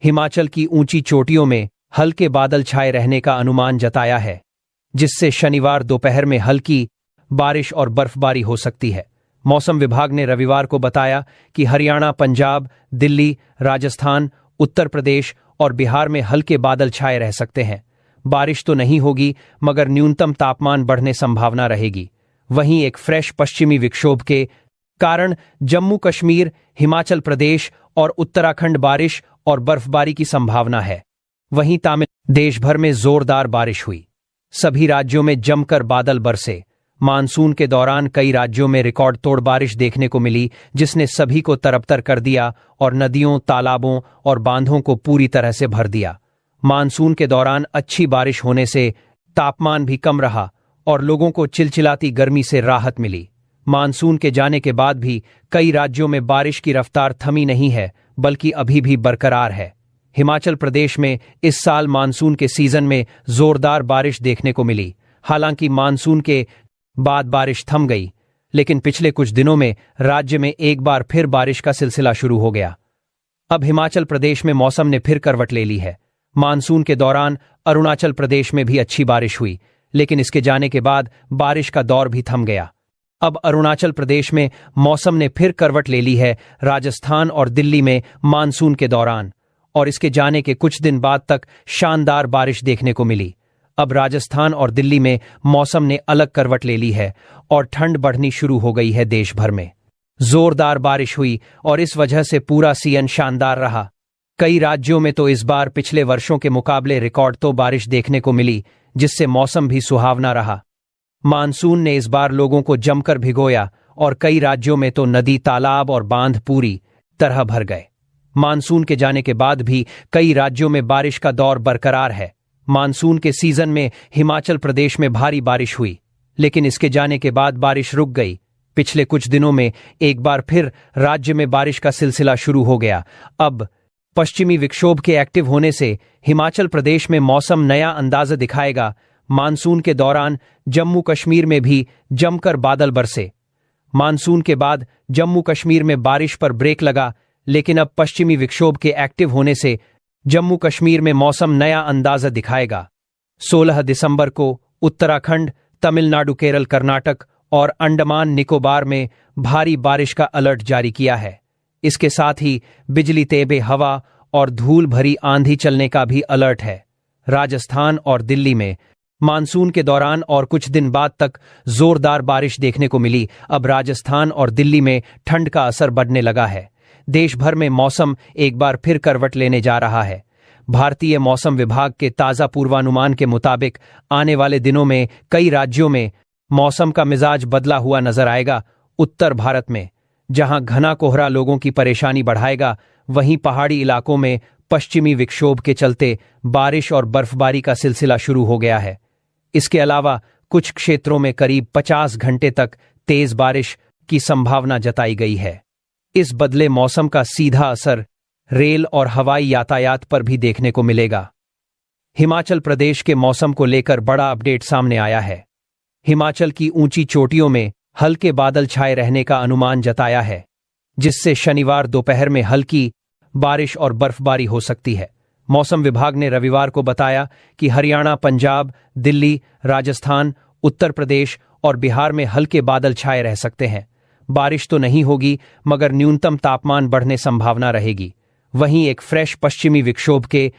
हिमाचल की ऊंची चोटियों में हल्के बादल छाए रहने का अनुमान जताया है, जिससे शनिवार दोपहर में हल्की बारिश और बर्फबारी हो सकती है। मौसम विभाग ने रविवार को बताया कि हरियाणा, पंजाब, दिल्ली, राजस्थान, उत्तर प्रदेश और बिहार में हल्के बादल छाए रह सकते हैं। बारिश तो नहीं होगी, मगर न्यूनतम तापमान बढ़ने संभावना रहेगी। वहीं एक फ्रेश पश्चिमी विक्षोभ के कारण जम्मू कश्मीर, हिमाचल प्रदेश और उत्तराखंड बारिश और बर्फबारी की संभावना है। वहीं देश भर में जोरदार बारिश हुई। सभी राज्यों में जमकर बादल बरसे। मानसून के दौरान कई राज्यों में रिकॉर्ड तोड़ बारिश देखने को मिली, जिसने सभी को तरबतर कर दिया और नदियों, तालाबों और बांधों को पूरी तरह से भर दिया। मानसून के दौरान अच्छी बारिश होने से तापमान भी कम रहा और लोगों को चिलचिलाती गर्मी से राहत मिली। मानसून के जाने के बाद भी कई राज्यों में बारिश की रफ्तार थमी नहीं है, बल्कि अभी भी बरकरार है। हिमाचल प्रदेश में इस साल मानसून के सीजन में जोरदार बारिश देखने को मिली। हालांकि मानसून के बाद बारिश थम गई, लेकिन पिछले कुछ दिनों में राज्य में एक बार फिर बारिश का सिलसिला शुरू हो गया। अब हिमाचल प्रदेश में मौसम ने फिर करवट ले ली है। मानसून के दौरान अरुणाचल प्रदेश में भी अच्छी बारिश हुई, लेकिन इसके जाने के बाद बारिश का दौर भी थम गया। अब अरुणाचल प्रदेश में मौसम ने फिर करवट ले ली है। राजस्थान और दिल्ली में मानसून के दौरान और इसके जाने के कुछ दिन बाद तक शानदार बारिश देखने को मिली। अब राजस्थान और दिल्ली में मौसम ने अलग करवट ले ली है और ठंड बढ़नी शुरू हो गई है। देश भर में जोरदार बारिश हुई और इस वजह से पूरा सीजन शानदार रहा। कई राज्यों में तो इस बार पिछले वर्षों के मुकाबले रिकॉर्ड तो बारिश देखने को मिली, जिससे मौसम भी सुहावना रहा। मानसून ने इस बार लोगों को जमकर भिगोया और कई राज्यों में तो नदी, तालाब और बांध पूरी तरह भर गए। मानसून के जाने के बाद भी कई राज्यों में बारिश का दौर बरकरार है। मानसून के सीजन में हिमाचल प्रदेश में भारी बारिश हुई, लेकिन इसके जाने के बाद बारिश रुक गई। पिछले कुछ दिनों में एक बार फिर राज्य में बारिश का सिलसिला शुरू हो गया। अब पश्चिमी विक्षोभ के एक्टिव होने से हिमाचल प्रदेश में मौसम नया अंदाज दिखाएगा। मानसून के दौरान जम्मू कश्मीर में भी जमकर बादल बरसे। मानसून के बाद जम्मू कश्मीर में बारिश पर ब्रेक लगा, लेकिन अब पश्चिमी विक्षोभ के एक्टिव होने से जम्मू कश्मीर में मौसम नया अंदाज दिखाएगा। 16 दिसंबर को उत्तराखंड, तमिलनाडु, केरल, कर्नाटक और अंडमान निकोबार में भारी बारिश का अलर्ट जारी किया है। इसके साथ ही बिजली, तेज हवा और धूल भरी आंधी चलने का भी अलर्ट है। राजस्थान और दिल्ली में मानसून के दौरान और कुछ दिन बाद तक जोरदार बारिश देखने को मिली। अब राजस्थान और दिल्ली में ठंड का असर बढ़ने लगा है। देश भर में मौसम एक बार फिर करवट लेने जा रहा है। भारतीय मौसम विभाग के ताज़ा पूर्वानुमान के मुताबिक आने वाले दिनों में कई राज्यों में मौसम का मिजाज बदला हुआ नजर आएगा। उत्तर भारत में जहां घना कोहरा लोगों की परेशानी बढ़ाएगा, वहीं पहाड़ी इलाकों में पश्चिमी विक्षोभ के चलते बारिश और बर्फबारी का सिलसिला शुरू हो गया है। इसके अलावा कुछ क्षेत्रों में करीब 50 घंटे तक तेज बारिश की संभावना जताई गई है। इस बदले मौसम का सीधा असर रेल और हवाई यातायात पर भी देखने को मिलेगा। हिमाचल प्रदेश के मौसम को लेकर बड़ा अपडेट सामने आया है। हिमाचल की ऊंची चोटियों में हल्के बादल छाए रहने का अनुमान जताया है, जिससे शनिवार दोपहर में हल्की बारिश और बर्फबारी हो सकती है। मौसम विभाग ने रविवार को बताया कि हरियाणा, पंजाब, दिल्ली, राजस्थान, उत्तर प्रदेश और बिहार में हल्के बादल छाए रह सकते हैं। बारिश तो नहीं होगी, मगर न्यूनतम तापमान बढ़ने संभावना रहेगी। वहीं एक फ्रेश पश्चिमी विक्षोभ के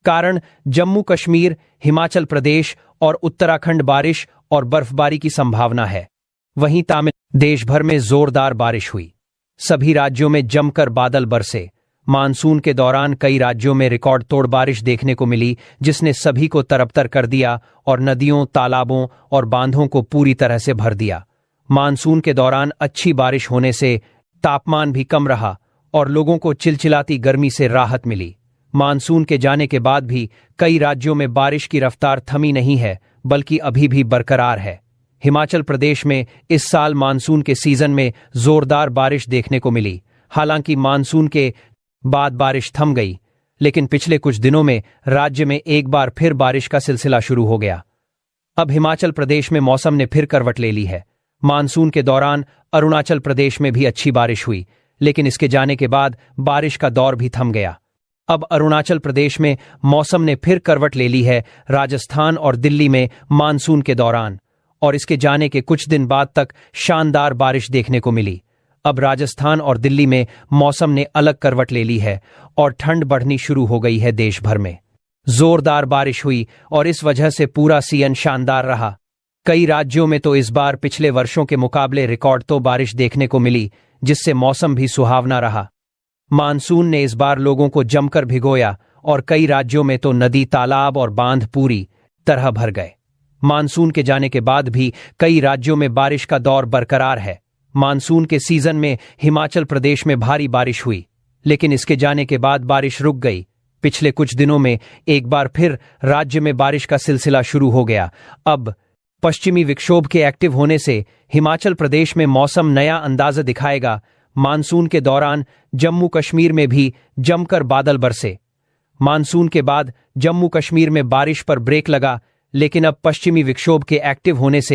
कारण जम्मू कश्मीर, हिमाचल प्रदेश और उत्तराखंड बारिश और बर्फबारी की संभावना है। वहीं देश भर में जोरदार बारिश हुई। सभी राज्यों में जमकर बादल बरसे। मानसून के दौरान कई राज्यों में रिकॉर्ड तोड़ बारिश देखने को मिली, जिसने सभी को तरबतर कर दिया और नदियों, तालाबों और बांधों को पूरी तरह से भर दिया। मानसून के दौरान अच्छी बारिश होने से तापमान भी कम रहा और लोगों को चिलचिलाती गर्मी से राहत मिली। मानसून के जाने के बाद भी कई राज्यों में बारिश की रफ्तार थमी नहीं है, बल्कि अभी भी बरकरार है। हिमाचल प्रदेश में इस साल मानसून के सीजन में जोरदार बारिश देखने को मिली। हालांकि मानसून के बाद बारिश थम गई, लेकिन पिछले कुछ दिनों में राज्य में एक बार फिर बारिश का सिलसिला शुरू हो गया। अब हिमाचल प्रदेश में मौसम ने फिर करवट ले ली है। मानसून के दौरान अरुणाचल प्रदेश में भी अच्छी बारिश हुई, लेकिन इसके जाने के बाद बारिश का दौर भी थम गया। अब अरुणाचल प्रदेश में मौसम ने फिर करवट ले ली है राजस्थान और दिल्ली में मानसून के दौरान, और इसके जाने के कुछ दिन बाद तक शानदार बारिश देखने को मिली। अब राजस्थान और दिल्ली में मौसम ने अलग करवट ले ली है और ठंड बढ़नी शुरू हो गई है। देश भर में जोरदार बारिश हुई और इस वजह से पूरा सीजन शानदार रहा। कई राज्यों में तो इस बार पिछले वर्षों के मुकाबले रिकॉर्ड तो बारिश देखने को मिली, जिससे मौसम भी सुहावना रहा। मानसून ने इस बार लोगों को जमकर भिगोया और कई राज्यों में तो नदी, तालाब और बांध पूरी तरह भर गए। मानसून के जाने के बाद भी कई राज्यों में बारिश का दौर बरकरार है। मानसून के सीजन में हिमाचल प्रदेश में भारी बारिश हुई, लेकिन इसके जाने के बाद बारिश रुक गई। पिछले कुछ दिनों में एक बार फिर राज्य में बारिश का सिलसिला शुरू हो गया। अब पश्चिमी विक्षोभ के एक्टिव होने से हिमाचल प्रदेश में मौसम नया अंदाज़ दिखाएगा। मानसून के दौरान जम्मू कश्मीर में भी जमकर बादल बरसे। मानसून के बाद जम्मू कश्मीर में बारिश पर ब्रेक लगा, लेकिन अब पश्चिमी विक्षोभ के एक्टिव होने से